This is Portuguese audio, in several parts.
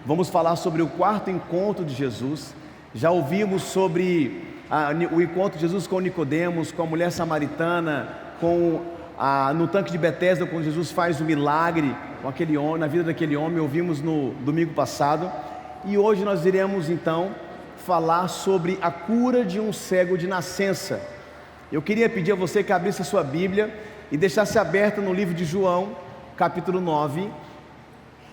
Vamos falar sobre o quarto encontro de Jesus. Já ouvimos sobre o encontro de Jesus com Nicodemos, com a mulher samaritana, no tanque de Betesda, quando Jesus faz o milagre com aquele homem, na vida daquele homem. Ouvimos no domingo passado. E hoje nós iremos então falar sobre a cura de um cego de nascença. Eu queria pedir a você que abrisse a sua Bíblia e deixasse aberta no livro de João, capítulo 9,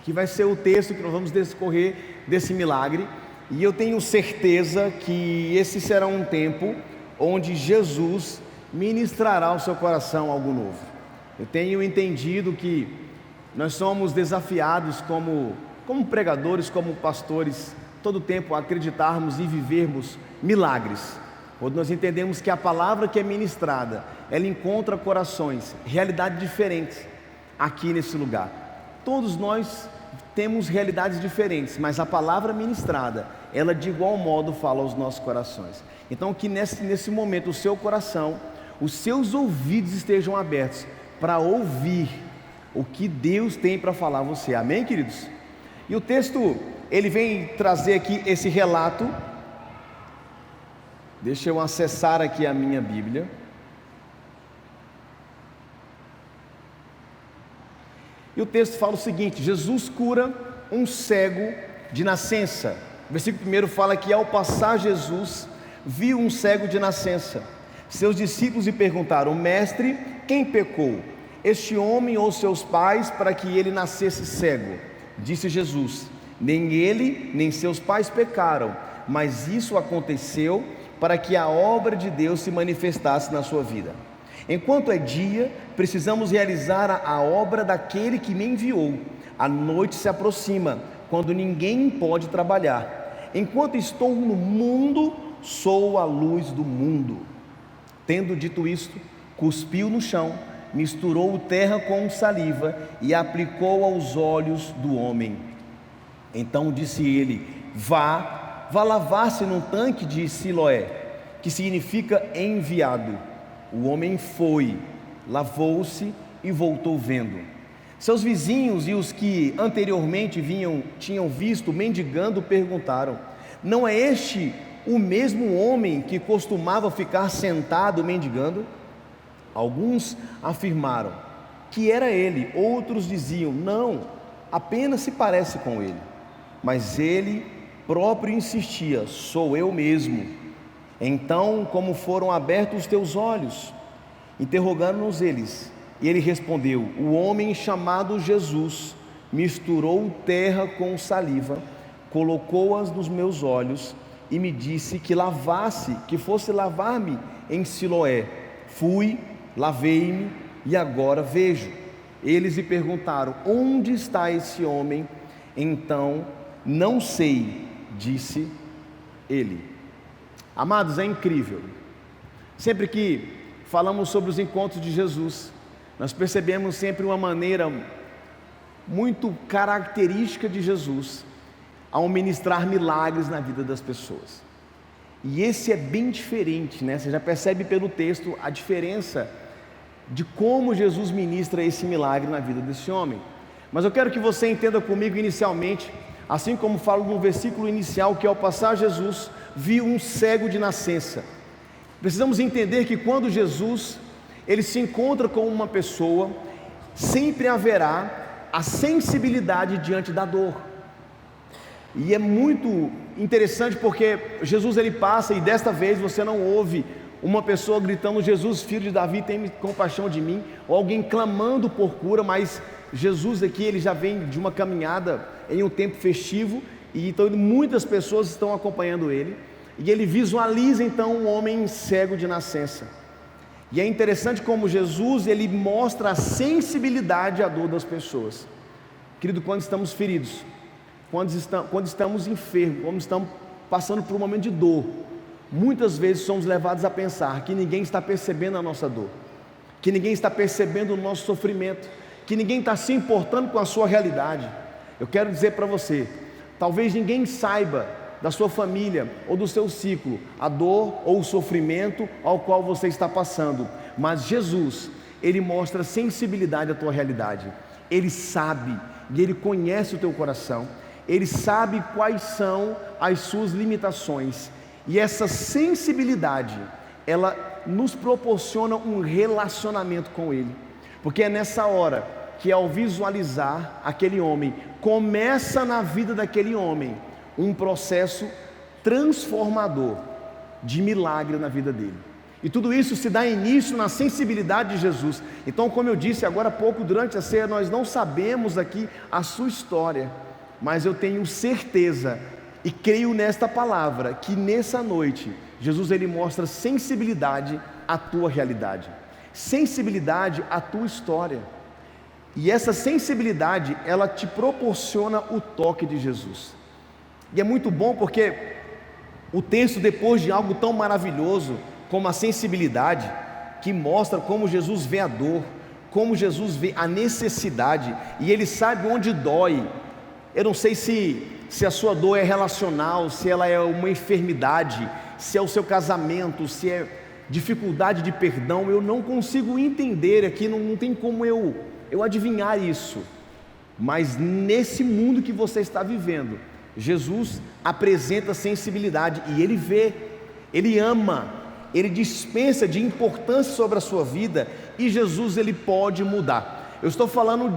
que vai ser o texto que nós vamos discorrer desse milagre. E eu tenho certeza que esse será um tempo onde Jesus ministrará ao seu coração algo novo. Eu tenho entendido que nós somos desafiados como pregadores, como pastores, todo o tempo a acreditarmos e vivermos milagres. Quando nós entendemos que a palavra que é ministrada, ela encontra corações, realidades diferentes aqui nesse lugar. Todos nós temos realidades diferentes, mas a palavra ministrada, ela de igual modo fala aos nossos corações. Então que nesse momento o seu coração, os seus ouvidos estejam abertos para ouvir o que Deus tem para falar a você. Amém, queridos? E o texto, ele vem trazer aqui esse relato. Deixa eu acessar aqui a minha Bíblia. E o texto fala o seguinte: Jesus cura um cego de nascença. O versículo 1 fala que ao passar Jesus viu um cego de nascença. Seus discípulos lhe perguntaram: Mestre, quem pecou, este homem ou seus pais, para que ele nascesse cego? Disse Jesus: nem ele nem seus pais pecaram, mas isso aconteceu para que a obra de Deus se manifestasse na sua vida. Enquanto é dia, precisamos realizar a obra daquele que me enviou. A noite se aproxima, quando ninguém pode trabalhar. Enquanto estou no mundo, sou a luz do mundo. Tendo dito isto, cuspiu no chão, misturou terra com saliva e aplicou aos olhos do homem. Então disse ele: vá lavar-se num tanque de Siloé, que significa enviado. O homem foi, lavou-se e voltou vendo. Seus vizinhos e os que anteriormente tinham visto mendigando perguntaram: não é este o mesmo homem que costumava ficar sentado mendigando? Alguns afirmaram que era ele, outros diziam: não, apenas se parece com ele. Mas ele próprio insistia: sou eu mesmo. Então, como foram abertos os teus olhos? Interrogaram-nos eles, e ele respondeu: o homem chamado Jesus misturou terra com saliva, colocou-as nos meus olhos e me disse que fosse lavar-me em Siloé. Fui, lavei-me e agora vejo. Eles lhe perguntaram: onde está esse homem? Então, não sei, disse ele. Amados, é incrível. Sempre que falamos sobre os encontros de Jesus, nós percebemos sempre uma maneira muito característica de Jesus ao ministrar milagres na vida das pessoas. E esse é bem diferente, né? Você já percebe pelo texto a diferença de como Jesus ministra esse milagre na vida desse homem. Mas eu quero que você entenda comigo inicialmente, assim como falo no versículo inicial, que ao passar Jesus viu um cego de nascença. Precisamos entender que quando Jesus ele se encontra com uma pessoa, sempre haverá a sensibilidade diante da dor. E é muito interessante porque Jesus ele passa, e desta vez você não ouve uma pessoa gritando: Jesus, filho de Davi, tem compaixão de mim, ou alguém clamando por cura, mas Jesus aqui ele já vem de uma caminhada em um tempo festivo, e então muitas pessoas estão acompanhando ele, e ele visualiza então um homem cego de nascença. E é interessante como Jesus ele mostra a sensibilidade à dor das pessoas. Querido, quando estamos feridos, quando estamos enfermos, quando estamos passando por um momento de dor, muitas vezes somos levados a pensar que ninguém está percebendo a nossa dor, que ninguém está percebendo o nosso sofrimento, que ninguém está se importando com a sua realidade. Eu quero dizer para você, talvez ninguém saiba da sua família ou do seu ciclo a dor ou o sofrimento ao qual você está passando, mas Jesus, ele mostra sensibilidade à tua realidade. Ele sabe e ele conhece o teu coração, Ele sabe quais são as suas limitações, e essa sensibilidade, ela nos proporciona um relacionamento com Ele, porque é nessa hora que, ao visualizar aquele homem, começa na vida daquele homem um processo transformador de milagre na vida dele. E tudo isso se dá início na sensibilidade de Jesus. Então, como eu disse agora há pouco durante a ceia, nós não sabemos aqui a sua história, mas eu tenho certeza e creio nesta palavra, que nessa noite, Jesus ele mostra sensibilidade à tua realidade, sensibilidade à tua história. E essa sensibilidade, ela te proporciona o toque de Jesus. E é muito bom porque o texto, depois de algo tão maravilhoso como a sensibilidade, que mostra como Jesus vê a dor, como Jesus vê a necessidade, e Ele sabe onde dói. Eu não sei se a sua dor é relacional, se ela é uma enfermidade, se é o seu casamento, se é dificuldade de perdão. Eu não consigo entender aqui, não tem como eu adivinhar isso. Mas nesse mundo que você está vivendo, Jesus apresenta sensibilidade, e Ele vê, Ele ama, Ele dispensa de importância sobre a sua vida, e Jesus ele pode mudar. Eu estou falando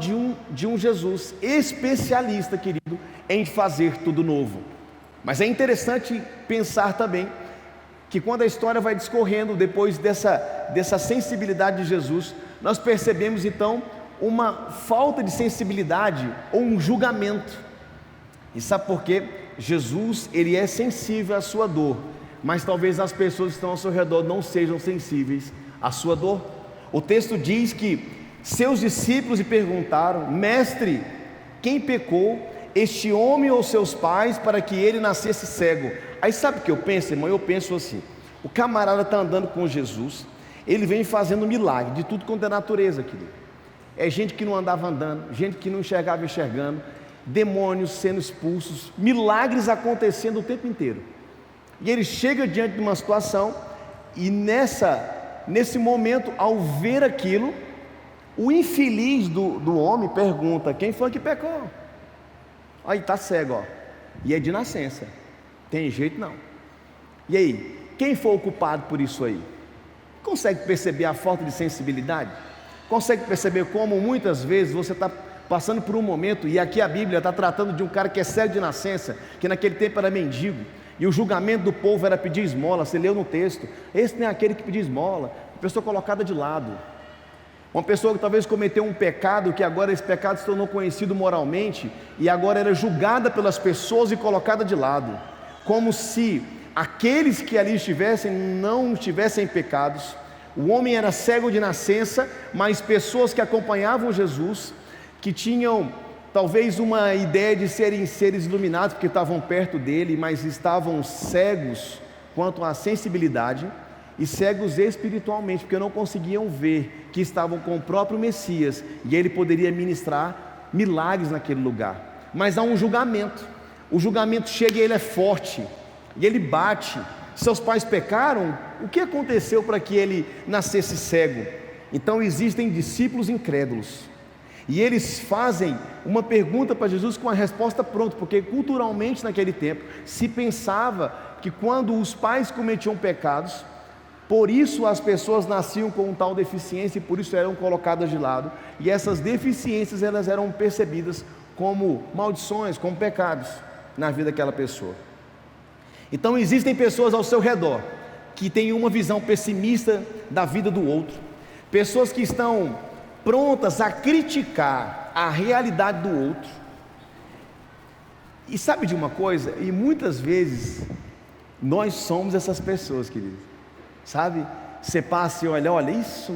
de um Jesus especialista, querido, em fazer tudo novo. Mas é interessante pensar também que quando a história vai discorrendo, depois dessa sensibilidade de Jesus, nós percebemos então uma falta de sensibilidade ou um julgamento. E sabe por quê? Jesus ele é sensível à sua dor, mas talvez as pessoas que estão ao seu redor não sejam sensíveis à sua dor. O texto diz que seus discípulos lhe perguntaram: mestre, quem pecou, este homem ou seus pais, para que ele nascesse cego? Aí sabe o que eu penso, irmão? Eu penso assim: o camarada está andando com Jesus, ele vem fazendo milagre de tudo quanto é natureza, querido. É gente que não andava andando, gente que não enxergava enxergando, demônios sendo expulsos, milagres acontecendo o tempo inteiro. E ele chega diante de uma situação, e nesse momento, ao ver aquilo, o infeliz do homem pergunta: quem foi que pecou? Aí está cego, ó, e é de nascença, tem jeito não. E aí, quem foi o culpado por isso aí? Consegue perceber a falta de sensibilidade? Consegue perceber como muitas vezes você está passando por um momento, e aqui a Bíblia está tratando de um cara que é cego de nascença, que naquele tempo era mendigo, e o julgamento do povo era pedir esmola. Você leu no texto: esse não é aquele que pediu esmola, a pessoa colocada de lado. Uma pessoa que talvez cometeu um pecado, que agora esse pecado se tornou conhecido moralmente, e agora era julgada pelas pessoas e colocada de lado, como se aqueles que ali estivessem não estivessem pecados. O homem era cego de nascença, mas pessoas que acompanhavam Jesus, que tinham talvez uma ideia de serem seres iluminados, porque estavam perto dele, mas estavam cegos quanto à sensibilidade, e cegos espiritualmente, porque não conseguiam ver que estavam com o próprio Messias, e ele poderia ministrar milagres naquele lugar. Mas há um julgamento, o julgamento chega e ele é forte, e ele bate. Seus pais pecaram, o que aconteceu para que ele nascesse cego? Então existem discípulos incrédulos, e eles fazem uma pergunta para Jesus com a resposta pronta, porque culturalmente naquele tempo se pensava que quando os pais cometiam pecados, por isso as pessoas nasciam com tal deficiência, e por isso eram colocadas de lado, e essas deficiências elas eram percebidas como maldições, como pecados na vida daquela pessoa. Então existem pessoas ao seu redor que têm uma visão pessimista da vida do outro, pessoas que estão prontas a criticar a realidade do outro. E sabe de uma coisa? E muitas vezes nós somos essas pessoas, queridos. Sabe? Você passa e olha isso,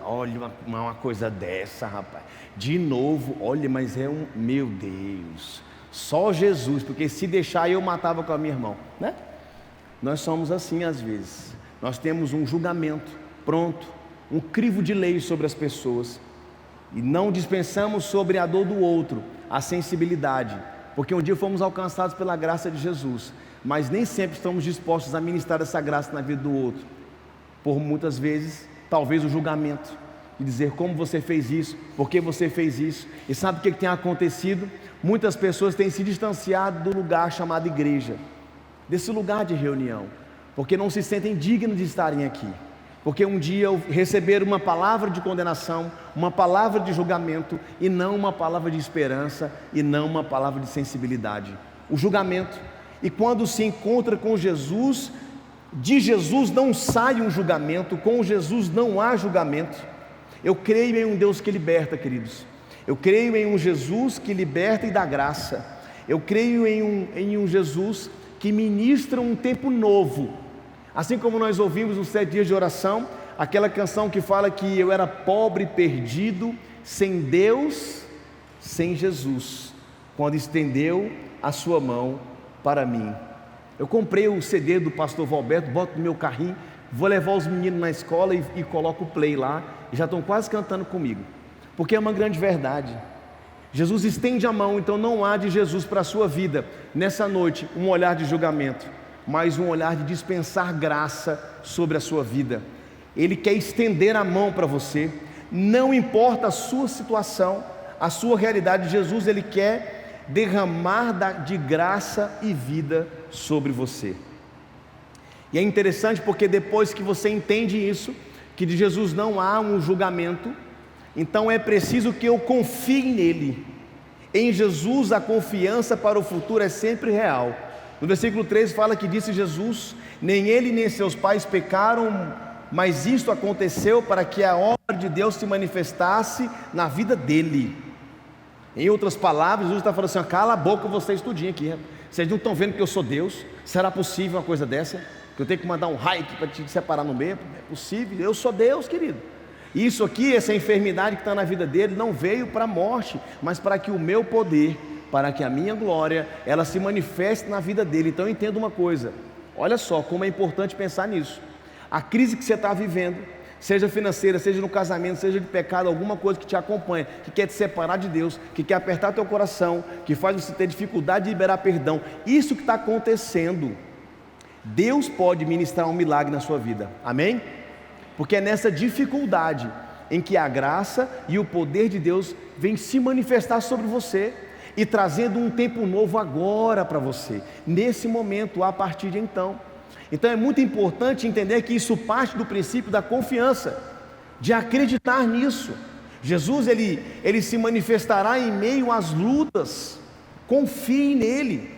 olha uma coisa dessa, rapaz. De novo, olha, mas meu Deus, só Jesus, porque se deixar eu matava com a minha irmã, né? Nós somos assim às vezes. Nós temos um julgamento pronto, um crivo de lei sobre as pessoas, e não dispensamos sobre a dor do outro a sensibilidade, porque um dia fomos alcançados pela graça de Jesus, mas nem sempre estamos dispostos a ministrar essa graça na vida do outro, por muitas vezes, talvez o julgamento, de dizer como você fez isso, por que você fez isso. E sabe o que tem acontecido? Muitas pessoas têm se distanciado do lugar chamado igreja, desse lugar de reunião, porque não se sentem dignos de estarem aqui, porque um dia receberam uma palavra de condenação, uma palavra de julgamento, e não uma palavra de esperança, e não uma palavra de sensibilidade. O julgamento. E quando se encontra com Jesus, de Jesus não sai um julgamento, com Jesus não há julgamento. Eu creio em um Deus que liberta, queridos. Eu creio em um Jesus que liberta e dá graça. Eu creio em um Jesus que ministra um tempo novo. Assim como nós ouvimos nos 7 dias de oração, aquela canção que fala que eu era pobre, perdido, sem Deus, sem Jesus, quando estendeu a sua mão para mim. Eu comprei o CD do pastor Valberto, boto no meu carrinho, vou levar os meninos na escola e coloco o play lá, e já estão quase cantando comigo, porque é uma grande verdade. Jesus estende a mão, então não há de Jesus para a sua vida, nessa noite, um olhar de julgamento, mas um olhar de dispensar graça sobre a sua vida. Ele quer estender a mão para você, não importa a sua situação, a sua realidade. Jesus, Ele quer derramar de graça e vida sobre você. E é interessante porque depois que você entende isso, que de Jesus não há um julgamento, então é preciso que eu confie nele. Em Jesus a confiança para o futuro é sempre real. No versículo 13 fala que disse Jesus: nem ele nem seus pais pecaram, mas isto aconteceu para que a obra de Deus se manifestasse na vida dele. Em outras palavras, Jesus está falando assim: cala a boca vocês tudinho aqui, vocês não estão vendo que eu sou Deus? Será possível uma coisa dessa? Que eu tenho que mandar um raio para te separar no meio? É possível? Eu sou Deus, querido. Isso aqui, essa enfermidade que está na vida dele, não veio para a morte, mas para que o meu poder, para que a minha glória, ela se manifeste na vida dele. Então entenda uma coisa, olha só como é importante pensar nisso. A crise que você está vivendo, seja financeira, seja no casamento, seja de pecado, alguma coisa que te acompanha, que quer te separar de Deus, que quer apertar teu coração, que faz você ter dificuldade de liberar perdão, isso que está acontecendo, Deus pode ministrar um milagre na sua vida, amém? Porque é nessa dificuldade em que a graça e o poder de Deus vem se manifestar sobre você e trazendo um tempo novo agora para você, nesse momento, a partir de então. Então é muito importante entender que isso parte do princípio da confiança, de acreditar nisso. Jesus ele se manifestará em meio às lutas, confie nele.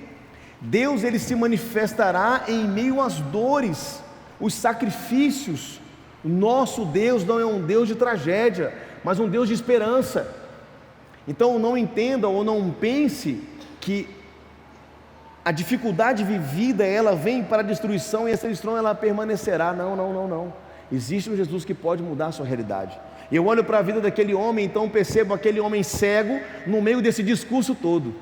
Deus ele se manifestará em meio às dores, os sacrifícios. O nosso Deus não é um Deus de tragédia, mas um Deus de esperança. Então não entenda ou não pense que a dificuldade vivida, ela vem para a destruição e essa destruição ela permanecerá. Não. Existe um Jesus que pode mudar a sua realidade. Eu olho para a vida daquele homem, então percebo aquele homem cego no meio desse discurso todo.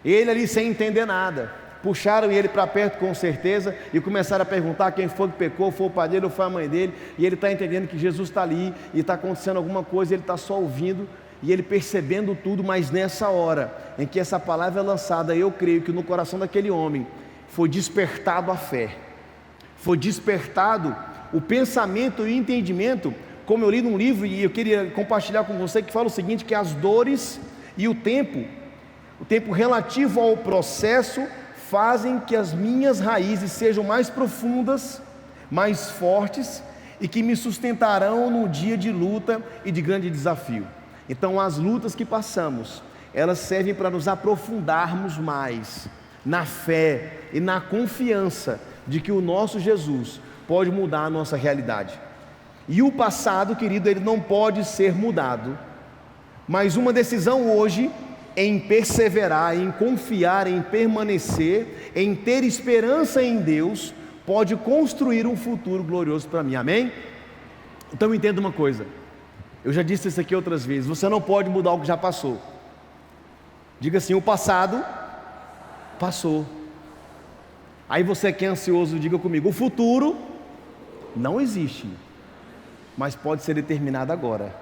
Ele ali sem entender nada. Puxaram ele para perto com certeza e começaram a perguntar quem foi que pecou, foi o pai dele ou foi a mãe dele. E ele está entendendo que Jesus está ali e está acontecendo alguma coisa, ele está só ouvindo e ele percebendo tudo. Mas nessa hora em que essa palavra é lançada, eu creio que no coração daquele homem foi despertado a fé, foi despertado o pensamento e o entendimento, como eu li num livro e eu queria compartilhar com você, que fala o seguinte, que as dores e o tempo relativo ao processo fazem que as minhas raízes sejam mais profundas, mais fortes e que me sustentarão no dia de luta e de grande desafio. Então as lutas que passamos, elas servem para nos aprofundarmos mais na fé e na confiança de que o nosso Jesus pode mudar a nossa realidade. E o passado, querido, ele não pode ser mudado, mas uma decisão hoje em perseverar, em confiar, em permanecer, em ter esperança em Deus, pode construir um futuro glorioso para mim, amém? Então entenda uma coisa, eu já disse isso aqui outras vezes, você não pode mudar o que já passou. Diga assim: o passado passou. Aí você que é ansioso, diga comigo: o futuro não existe, mas pode ser determinado agora,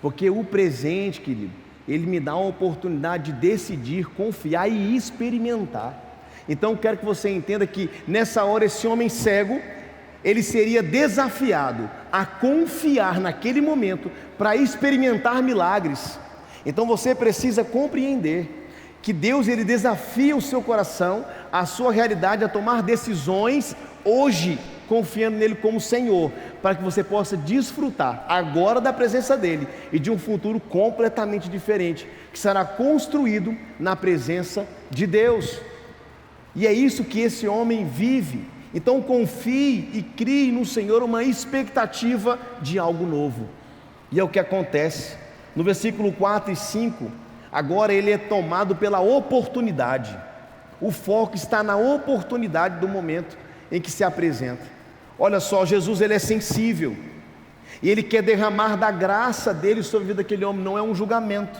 porque o presente, querido, ele me dá a oportunidade de decidir, confiar e experimentar. Então quero que você entenda que nessa hora esse homem cego, ele seria desafiado a confiar naquele momento para experimentar milagres. Então você precisa compreender que Deus, ele desafia o seu coração, a sua realidade, a tomar decisões hoje, confiando nele como Senhor, para que você possa desfrutar agora da presença dele e de um futuro completamente diferente, que será construído na presença de Deus. E é isso que esse homem vive. Então confie e crie no Senhor uma expectativa de algo novo. E é o que acontece no versículo 4 e 5. Agora ele é tomado pela oportunidade. O foco está na oportunidade do momento em que se apresenta. Olha só, Jesus, ele é sensível e ele quer derramar da graça dele sobre a vida daquele homem. Não é um julgamento.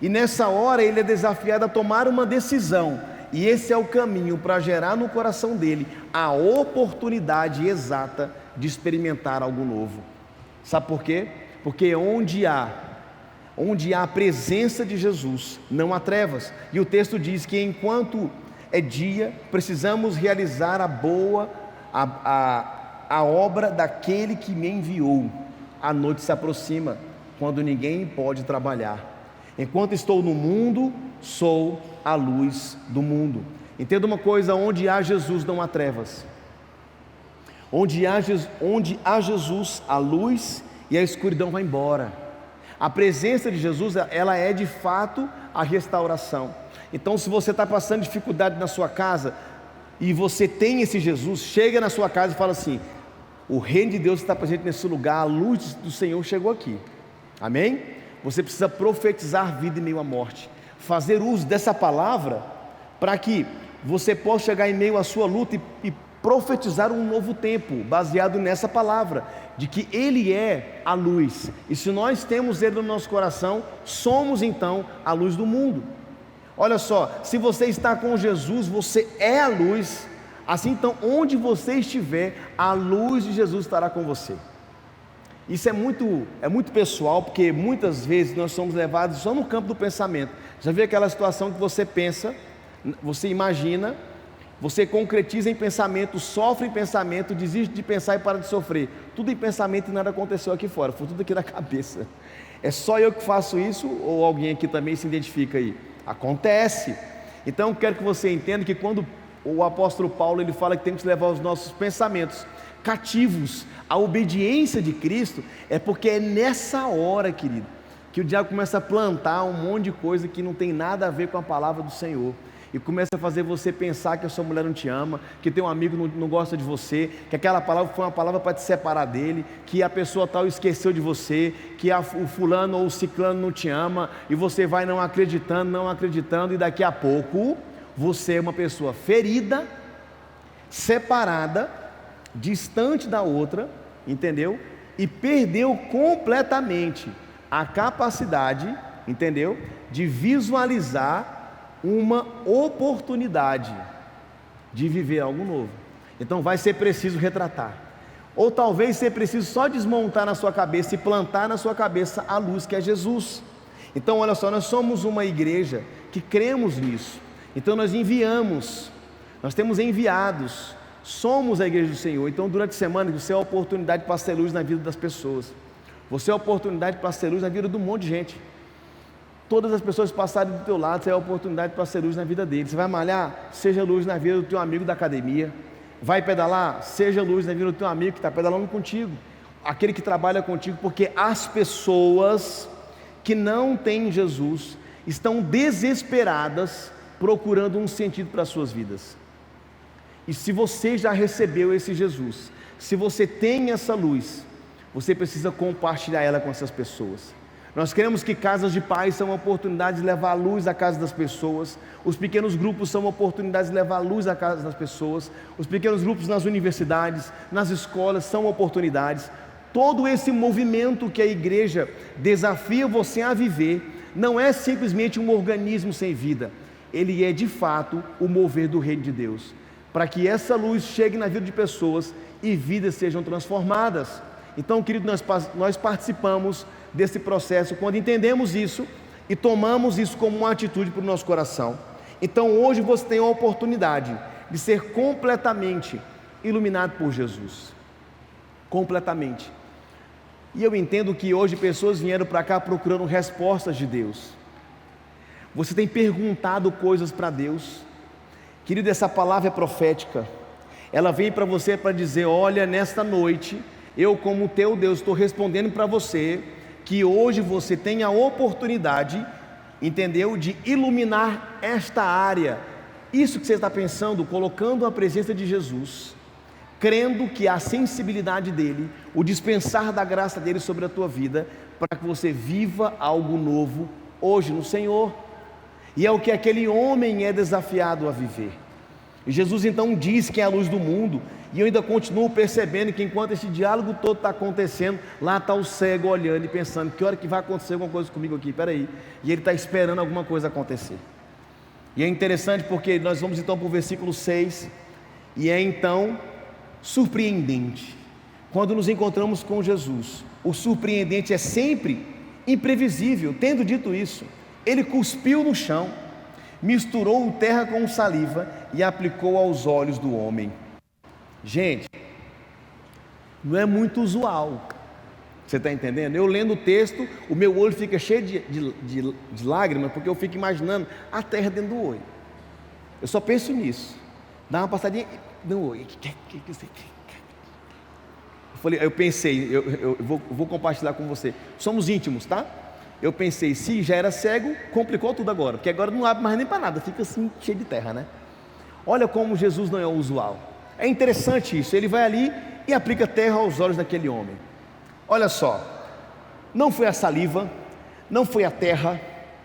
E nessa hora ele é desafiado a tomar uma decisão, e esse é o caminho para gerar no coração dele a oportunidade exata de experimentar algo novo. Sabe por quê? Porque onde há a presença de Jesus, não há trevas. E o texto diz que enquanto é dia, precisamos realizar a obra daquele que me enviou. A noite se aproxima, quando ninguém pode trabalhar. Enquanto estou no mundo, sou a luz do mundo. Entenda uma coisa: onde há Jesus não há trevas. Onde há Jesus, a luz e a escuridão vai embora. A presença de Jesus, ela é de fato a restauração. Então, se você está passando dificuldade na sua casa e você tem esse Jesus, chega na sua casa e fala assim: o reino de Deus está presente nesse lugar, a luz do Senhor chegou aqui. Amém? Você precisa profetizar vida em meio à morte, fazer uso dessa palavra para que você possa chegar em meio à sua luta e profetizar um novo tempo, baseado nessa palavra, de que Ele é a luz, e se nós temos Ele no nosso coração, somos então a luz do mundo. Olha só, se você está com Jesus, você é a luz. Assim então, onde você estiver, a luz de Jesus estará com você. Isso é muito pessoal, porque muitas vezes nós somos levados só no campo do pensamento. Já viu aquela situação que você pensa, você imagina, você concretiza em pensamento, sofre em pensamento, desiste de pensar e para de sofrer. Tudo em pensamento e nada aconteceu aqui fora, foi tudo aqui na cabeça. É só eu que faço isso, ou alguém aqui também se identifica aí? Acontece. Então eu quero que você entenda que quando o apóstolo Paulo ele fala que temos que levar os nossos pensamentos cativos à obediência de Cristo, é porque é nessa hora, querido, que o diabo começa a plantar um monte de coisa que não tem nada a ver com a palavra do Senhor, e começa a fazer você pensar que a sua mulher não te ama, que teu amigo não gosta de você, que aquela palavra foi uma palavra para te separar dele, que a pessoa tal esqueceu de você, que o fulano ou o ciclano não te ama, e você vai não acreditando, e daqui a pouco você é uma pessoa ferida, separada, distante da outra, entendeu? E perdeu completamente a capacidade, entendeu? De visualizar uma oportunidade de viver algo novo. Então vai ser preciso retratar, ou talvez seja preciso só desmontar na sua cabeça e plantar na sua cabeça a luz que é Jesus. Então olha só, nós somos uma igreja que cremos nisso. Então nós temos enviados, somos a igreja do Senhor. Então durante a semana você é a oportunidade para ser luz na vida das pessoas, você é a oportunidade para ser luz na vida de um monte de gente. Todas as pessoas que passarem do teu lado, você é a oportunidade para ser luz na vida deles. Você vai malhar, seja luz na vida do teu amigo da academia. Vai pedalar, seja luz na vida do teu amigo que está pedalando contigo, aquele que trabalha contigo, porque as pessoas que não têm Jesus estão desesperadas procurando um sentido para as suas vidas. E se você já recebeu esse Jesus, se você tem essa luz, você precisa compartilhar ela com essas pessoas. Nós queremos que casas de paz são oportunidades de levar a luz à casa das pessoas. Os pequenos grupos são oportunidades de levar a luz à casa das pessoas. Os pequenos grupos nas universidades, nas escolas são oportunidades. Todo esse movimento que a igreja desafia você a viver não é simplesmente um organismo sem vida. Ele é de fato o mover do reino de Deus, para que essa luz chegue na vida de pessoas e vidas sejam transformadas. Então, querido, nós participamos desse processo quando entendemos isso e tomamos isso como uma atitude para o nosso coração. Então hoje você tem a oportunidade de ser completamente iluminado por Jesus. completamente. E eu entendo que hoje pessoas vieram para cá procurando respostas de Deus. Você tem perguntado coisas para Deus? Querido, essa palavra é profética. Ela vem para você para dizer: olha, nesta noite, eu como teu Deus estou respondendo para você, que hoje você tem a oportunidade, entendeu, de iluminar esta área. Isso que você está pensando, colocando a presença de Jesus, crendo que a sensibilidade dele, o dispensar da graça dele sobre a tua vida, para que você viva algo novo hoje no Senhor. E é o que aquele homem é desafiado a viver. E Jesus então diz que é a luz do mundo. E eu ainda continuo percebendo que enquanto esse diálogo todo está acontecendo, lá está o cego olhando e pensando: que hora que vai acontecer alguma coisa comigo aqui? Peraí. E ele está esperando alguma coisa acontecer. E é interessante porque nós vamos então para o versículo 6. E é então surpreendente quando nos encontramos com Jesus. O surpreendente é sempre imprevisível. Tendo dito isso, ele cuspiu no chão, misturou terra com saliva e aplicou aos olhos do homem. Gente, não é muito usual. Você está entendendo? Eu lendo o texto, o meu olho fica cheio de lágrimas, porque eu fico imaginando a terra dentro do olho. Eu só penso nisso. Dá uma passadinha no olho. Eu pensei, eu vou compartilhar com você. Somos íntimos, tá? Eu pensei, se já era cego, complicou tudo agora, porque agora não abre mais nem para nada, fica assim cheio de terra, né? Olha como Jesus não é o usual. É interessante isso. Ele vai ali e aplica terra aos olhos daquele homem. Olha só, não foi a saliva, não foi a terra,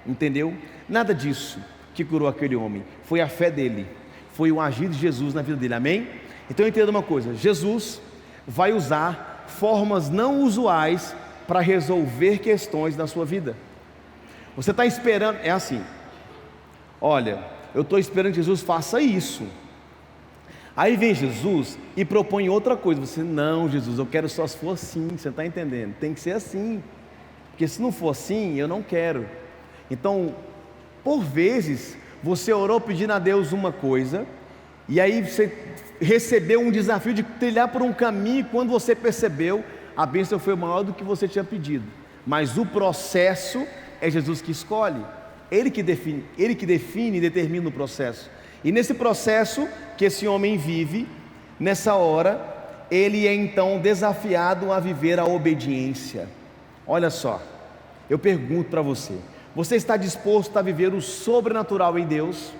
entendeu? Nada disso que curou aquele homem, foi a fé dele, foi o agir de Jesus na vida dele, amém? Então entenda uma coisa: Jesus vai usar formas não usuais para resolver questões da sua vida. Você está esperando, é assim: olha, eu estou esperando que Jesus faça isso. Aí vem Jesus e propõe outra coisa. Você: não, Jesus, eu quero só se for assim. Você está entendendo? Tem que ser assim, porque se não for assim, eu não quero. Então, por vezes, você orou pedindo a Deus uma coisa, e aí você recebeu um desafio de trilhar por um caminho, e quando você percebeu, a bênção foi maior do que você tinha pedido. Mas o processo é Jesus que escolhe, Ele que define e determina o processo. E nesse processo que esse homem vive, nessa hora, ele é então desafiado a viver a obediência. Olha só, eu pergunto para você: você está disposto a viver o sobrenatural em Deus?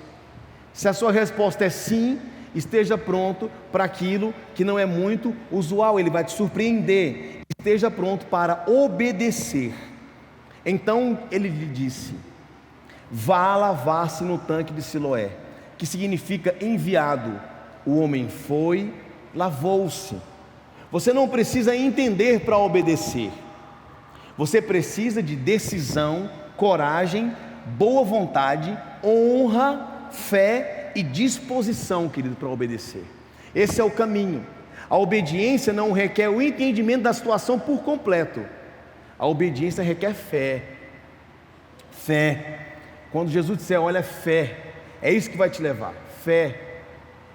Se a sua resposta é sim, esteja pronto para aquilo que não é muito usual, ele vai te surpreender. Esteja pronto para obedecer. Então ele lhe disse: vá lavar-se no tanque de Siloé, que significa enviado. O homem foi, lavou-se. Você não precisa entender para obedecer, você precisa de decisão, coragem, boa vontade, honra, fé e disposição, querido, para obedecer. Esse é o caminho. A obediência não requer o entendimento da situação por completo. A obediência requer fé. Fé. Quando Jesus disser: olha, fé, é isso que vai te levar, fé.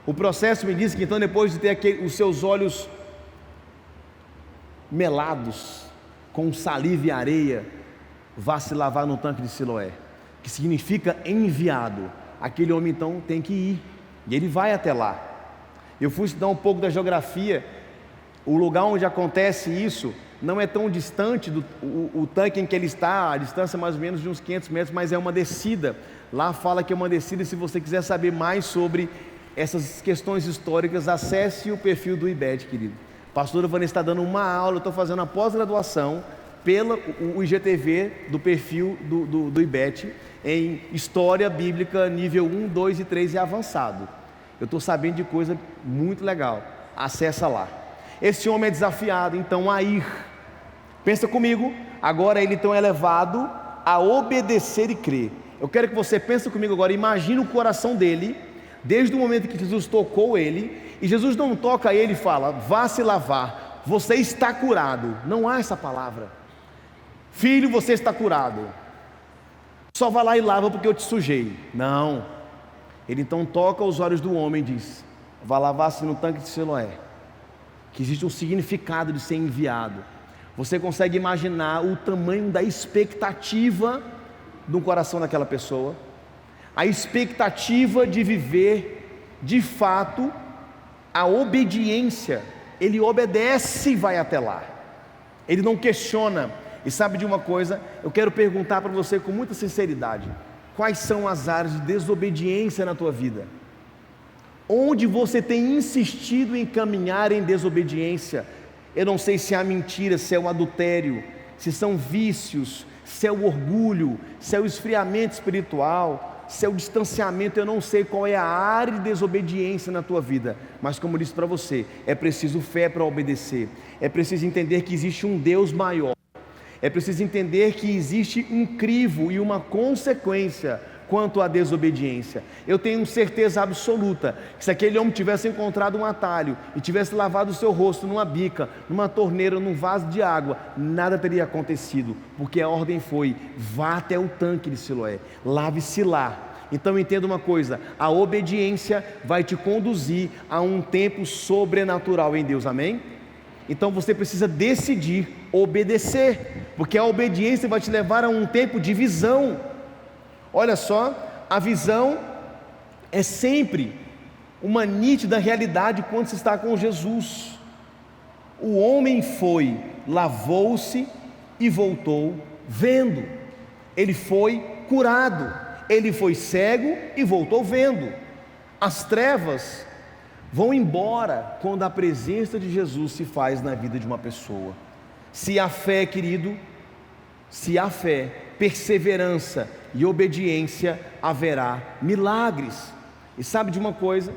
O processo me diz que então, depois de ter os seus olhos melados com saliva e areia, vá se lavar no tanque de Siloé, que significa enviado. Aquele homem então tem que ir, e ele vai até lá. Eu fui estudar um pouco da geografia. O lugar onde acontece isso não é tão distante o tanque em que ele está, a distância é mais ou menos de uns 500 metros, mas é uma descida. Lá fala que é uma descida. Se você quiser saber mais sobre essas questões históricas, acesse o perfil do IBET, querido. A pastora Vanessa está dando uma aula, eu estou fazendo a pós-graduação pelo IGTV do perfil do IBET em História Bíblica nível 1, 2 e 3 e avançado. Eu estou sabendo de coisa muito legal, acessa lá. Esse homem é desafiado então a ir. Pensa comigo, agora ele então é levado a obedecer e crer. Eu quero que você pense comigo agora, imagine o coração dele, desde o momento que Jesus tocou ele, e Jesus não toca ele e fala: vá se lavar, você está curado. Não há essa palavra. Filho, você está curado, só vá lá e lava porque eu te sujei. Não. Ele então toca os olhos do homem e diz: vá lavar-se no tanque de Siloé. que existe um significado de ser enviado. Você consegue imaginar o tamanho da expectativa do coração daquela pessoa, a expectativa de viver de fato a obediência. Ele obedece e vai até lá, ele não questiona. E sabe de uma coisa, eu quero perguntar para você com muita sinceridade: quais são as áreas de desobediência na tua vida? Onde você tem insistido em caminhar em desobediência? Eu não sei se é a mentira, se é o adultério, se são vícios, se é o orgulho, se é o esfriamento espiritual, se é o distanciamento. Eu não sei qual é a área de desobediência na tua vida, mas como eu disse para você, é preciso fé para obedecer, é preciso entender que existe um Deus maior, é preciso entender que existe um crivo e uma consequência quanto à desobediência. Eu tenho certeza absoluta que se aquele homem tivesse encontrado um atalho e tivesse lavado o seu rosto numa bica, numa torneira, num vaso de água, nada teria acontecido, porque a ordem foi: vá até o tanque de Siloé, lave-se lá. Então entenda uma coisa, a obediência vai te conduzir a um tempo sobrenatural em Deus, amém? Então você precisa decidir obedecer, porque a obediência vai te levar a um tempo de visão. Olha só, a visão é sempre uma nítida realidade quando se está com Jesus. O homem foi, lavou-se e voltou vendo. Ele foi curado, ele foi cego e voltou vendo. As trevas vão embora quando a presença de Jesus se faz na vida de uma pessoa. Se há fé, querido, se há fé, perseverança e obediência, haverá milagres. E sabe de uma coisa?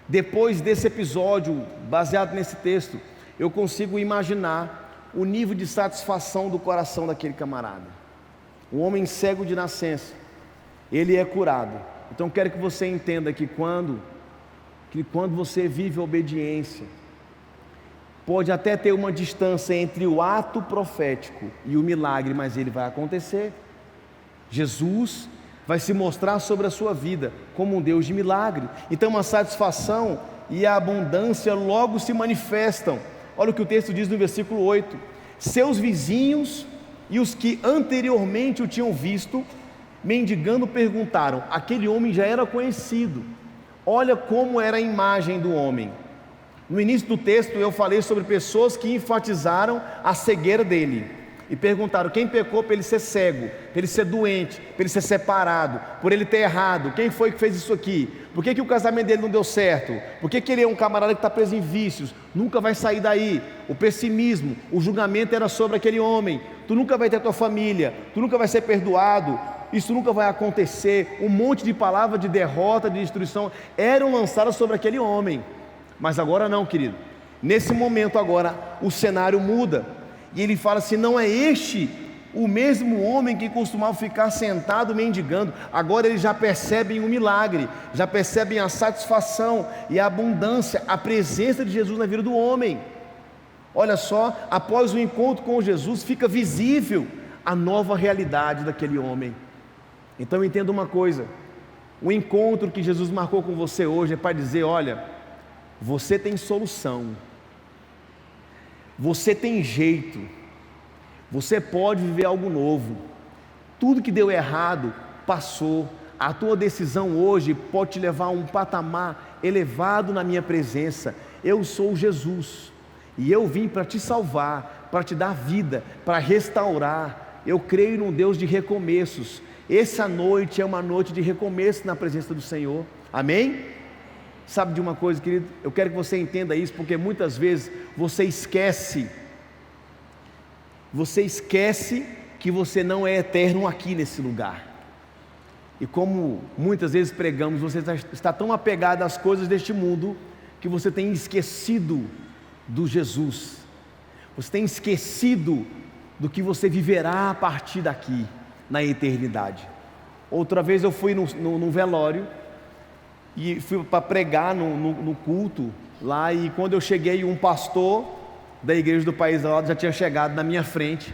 Depois desse episódio, baseado nesse texto, eu consigo imaginar o nível de satisfação do coração daquele camarada. Um homem cego de nascença, ele é curado. Então quero que você entenda que quando você vive a obediência, pode até ter uma distância entre o ato profético e o milagre, mas ele vai acontecer. Jesus vai se mostrar sobre a sua vida como um Deus de milagre. Então a satisfação e a abundância logo se manifestam. Olha o que o texto diz no versículo 8: seus vizinhos e os que anteriormente o tinham visto mendigando perguntaram. Aquele homem já era conhecido. Olha como era a imagem do homem. No início do texto eu falei sobre pessoas que enfatizaram a cegueira dele e perguntaram quem pecou para ele ser cego, para ele ser doente, para ele ser separado, por ele ter errado. Quem foi que fez isso aqui? Por que o casamento dele não deu certo? Por que ele é um camarada que está preso em vícios? Nunca vai sair daí. O pessimismo, o julgamento era sobre aquele homem. Tu nunca vai ter tua família, tu nunca vai ser perdoado, isso nunca vai acontecer. Um monte de palavras de derrota, de destruição eram lançadas sobre aquele homem. Mas agora não, querido. Nesse momento agora o cenário muda. E ele fala assim: não é este o mesmo homem que costumava ficar sentado mendigando? Agora eles já percebem o milagre, já percebem a satisfação e a abundância, a presença de Jesus na vida do homem. Olha só, após o encontro com Jesus fica visível a nova realidade daquele homem. Então entenda uma coisa: o encontro que Jesus marcou com você hoje é para dizer: olha, você tem solução, você tem jeito, você pode viver algo novo. Tudo que deu errado passou. A tua decisão hoje pode te levar a um patamar elevado na minha presença. Eu sou Jesus e eu vim para te salvar, para te dar vida, para restaurar. Eu creio num Deus de recomeços. Essa noite é uma noite de recomeço na presença do Senhor, amém? Sabe de uma coisa, querido? Eu quero que você entenda isso, porque muitas vezes você esquece que você não é eterno aqui nesse lugar. E como muitas vezes pregamos, você está tão apegado às coisas deste mundo, que você tem esquecido do Jesus, você tem esquecido do que você viverá a partir daqui, na eternidade. Outra vez eu fui no velório, e fui para pregar no culto lá, e quando eu cheguei, um pastor da igreja do País Alto já tinha chegado na minha frente,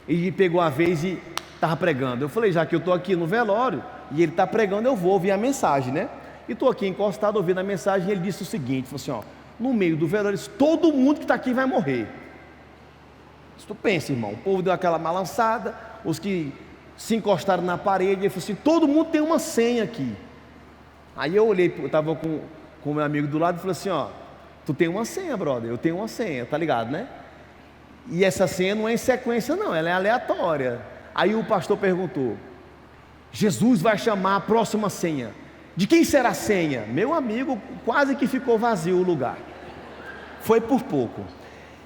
e pegou a vez e estava pregando. Eu falei: já que eu estou aqui no velório, e ele está pregando, eu vou ouvir a mensagem, né? E estou aqui encostado ouvindo a mensagem, e ele disse o seguinte, falou assim: ó, no meio do velório, disse: todo mundo que está aqui vai morrer. Se tu pensa, irmão, o povo deu aquela balançada, os que se encostaram na parede, ele falou assim: todo mundo tem uma senha aqui. Aí eu olhei, eu estava com o meu amigo do lado e falei assim: ó, tu tem uma senha, brother, eu tenho uma senha, tá ligado, né? E essa senha não é em sequência não, ela é aleatória. Aí o pastor perguntou: Jesus vai chamar a próxima senha, de quem será a senha? Meu amigo, quase que ficou vazio o lugar, foi por pouco.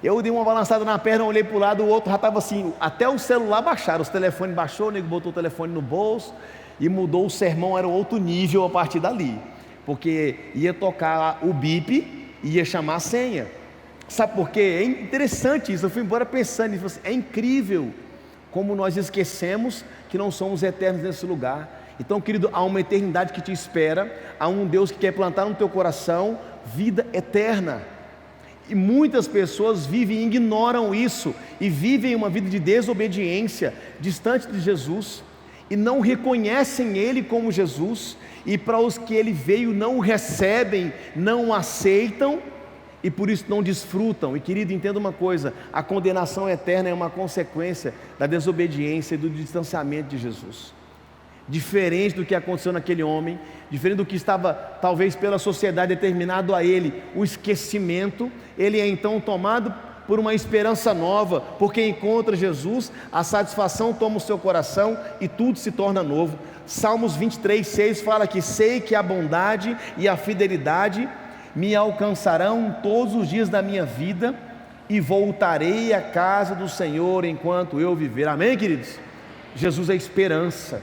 Eu dei uma balançada na perna, olhei para o lado, o outro já estava assim, até o celular baixaram, os telefones baixou, o nego botou o telefone no bolso e mudou o sermão, era outro nível a partir dali, porque ia tocar o bip e ia chamar a senha. Sabe por quê? É interessante isso, eu fui embora pensando nisso, assim, é incrível como nós esquecemos que não somos eternos nesse lugar. Então, querido, há uma eternidade que te espera, há um Deus que quer plantar no teu coração vida eterna. E muitas pessoas vivem e ignoram isso, e vivem uma vida de desobediência, distante de Jesus, e não reconhecem Ele como Jesus, e para os que Ele veio não o recebem, não o aceitam, e por isso não desfrutam. E querido, entenda uma coisa: a condenação eterna é uma consequência da desobediência e do distanciamento de Jesus. Diferente do que aconteceu naquele homem, diferente do que estava talvez pela sociedade determinado a ele, o esquecimento, ele é então tomado por uma esperança nova, porque encontra Jesus, a satisfação toma o seu coração e tudo se torna novo. Salmos 23:6 fala que: sei que a bondade e a fidelidade me alcançarão todos os dias da minha vida, e voltarei à casa do Senhor enquanto eu viver. Amém, queridos? Jesus é esperança,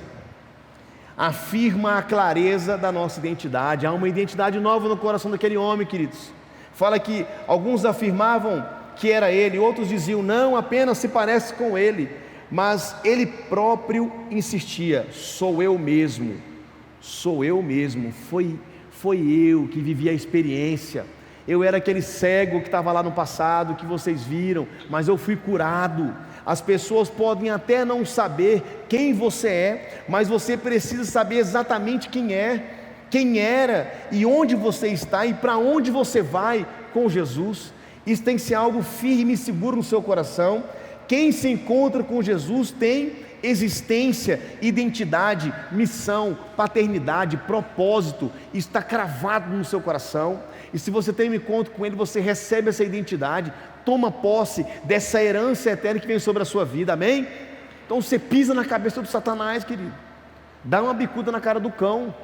afirma a clareza da nossa identidade. Há uma identidade nova no coração daquele homem, queridos. Fala que alguns afirmavam que era ele, outros diziam: não, apenas se parece com ele. Mas ele próprio insistia: sou eu mesmo, foi eu que vivi a experiência. Eu era aquele cego que estava lá no passado, que vocês viram, mas eu fui curado. As pessoas podem até não saber quem você é, mas você precisa saber exatamente quem é, quem era e onde você está e para onde você vai com Jesus. Isso tem que ser algo firme e seguro no seu coração. Quem se encontra com Jesus tem existência, identidade, missão, paternidade, propósito, está cravado no seu coração. E se você tem um encontro com Ele, você recebe essa identidade, toma posse dessa herança eterna que vem sobre a sua vida. Amém? Então você pisa na cabeça do Satanás, querido, dá uma bicuda na cara do cão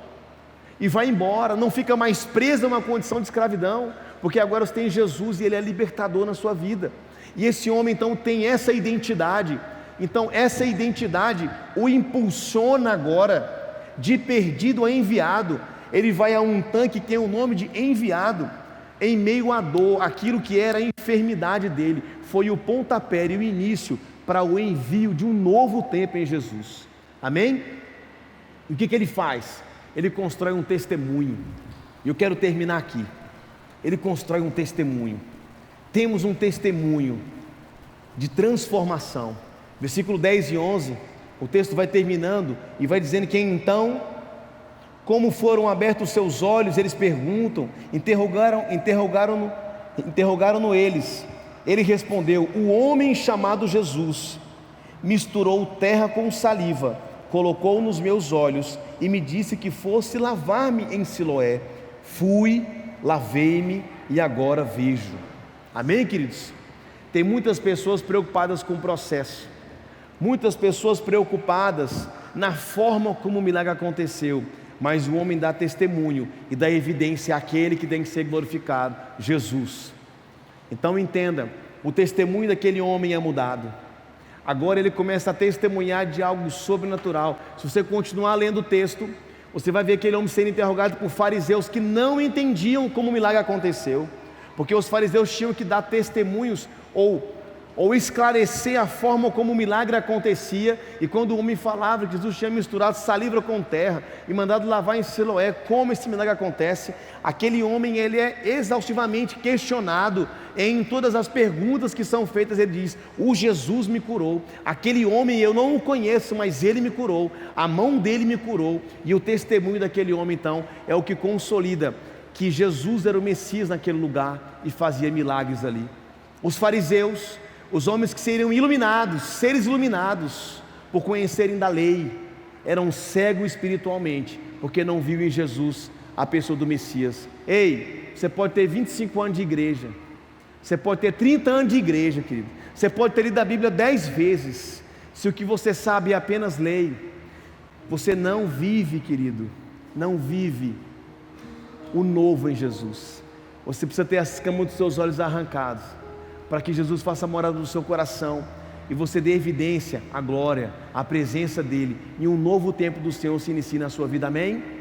e vai embora. Não fica mais preso a uma condição de escravidão, porque agora você tem Jesus e Ele é libertador na sua vida. E esse homem então tem essa identidade. Então essa identidade o impulsiona agora de perdido a enviado. Ele vai a um tanque que tem o nome de enviado, em meio à dor. Aquilo que era a enfermidade dele foi o pontapé e o início para o envio de um novo tempo em Jesus. Amém? E o que ele faz? Ele constrói um testemunho. E eu quero terminar aqui. Ele constrói um testemunho. Temos um testemunho de transformação. Versículo 10 e 11, o texto vai terminando e vai dizendo que então, como foram abertos seus olhos, eles perguntam, interrogaram-no eles. Ele respondeu: o homem chamado Jesus misturou terra com saliva, colocou nos meus olhos e me disse que fosse lavar-me em Siloé. Fui, lavei-me e agora vejo. Amém, queridos? Tem muitas pessoas preocupadas com o processo, muitas pessoas preocupadas na forma como o milagre aconteceu, mas o homem dá testemunho e dá evidência àquele que tem que ser glorificado, Jesus. Então entenda, o testemunho daquele homem é mudado. Agora ele começa a testemunhar de algo sobrenatural. Se você continuar lendo o texto, você vai ver aquele homem sendo interrogado por fariseus que não entendiam como o milagre aconteceu, porque os fariseus tinham que dar testemunhos ou esclarecer a forma como o milagre acontecia. E quando o homem falava que Jesus tinha misturado saliva com terra e mandado lavar em Siloé, como esse milagre acontece, aquele homem ele é exaustivamente questionado em todas as perguntas que são feitas. Ele diz: o Jesus me curou, aquele homem eu não o conheço, mas ele me curou, a mão dele me curou. E o testemunho daquele homem então é o que consolida que Jesus era o Messias naquele lugar e fazia milagres ali. Os fariseus, os homens que seriam iluminados, seres iluminados por conhecerem da lei, eram cegos espiritualmente, porque não viam em Jesus a pessoa do Messias. Ei, você pode ter 25 anos de igreja, você pode ter 30 anos de igreja, querido, você pode ter lido a Bíblia 10 vezes, se o que você sabe é apenas lei, você não vive, querido, não vive o novo em Jesus. Você precisa ter as escamas dos seus olhos arrancados, para que Jesus faça morada no seu coração, e você dê evidência, a glória, a presença dEle, e um novo tempo do Senhor se inicie na sua vida, amém?